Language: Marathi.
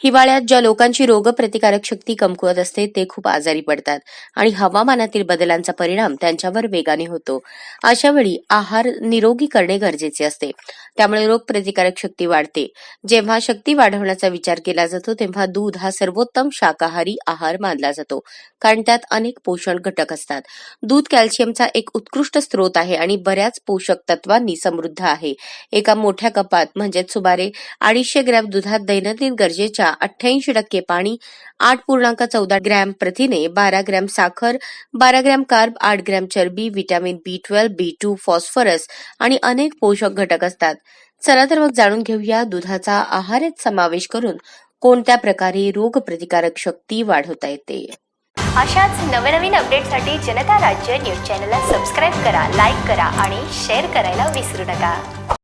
हिवाळ्यात ज्या लोकांची रोगप्रतिकारक शक्ती कमकुवत असते ते खूप आजारी पडतात आणि हवामानातील बदलांचा परिणाम त्यांच्यावर वेगाने होतो. अशा वेळी आहार निरोगी करणे गरजेचे असते. त्यामुळे रोगप्रतिकारक शक्ती वाढते. जेव्हा शक्ती वाढवण्याचा विचार केला जातो तेव्हा दूध हा सर्वोत्तम शाकाहारी आहार मानला जातो, कारण त्यात अनेक पोषण घटक असतात. दूध कॅल्शियमचा एक उत्कृष्ट स्रोत आहे आणि बऱ्याच पोषक तत्वांनी समृद्ध आहे. एका मोठ्या कपात म्हणजेच सुमारे 250 ग्रॅम दुधात दैनंदिन गरजेच्या 88% पाणी, 8.14 ग्रॅम प्रथिने, 12 ग्रॅम साखर, 12 ग्रॅम कार्ब, 8 ग्रॅम चरबी, व्हिटॅमिन B12, B2, फॉस्फरस आणि अनेक पोषक घटक असतात. चला तर मग जाणून घेऊया दुधाचा आहारात समावेश करून कोणत्या प्रकारे रोगप्रतिकारक शक्ती वाढवता येते. अशाच नवनवीन अपडेटसाठी जनता राज्य न्यूज चॅनलला सबस्क्राईब करा, लाईक करा आणि शेअर करायला विसरू नका.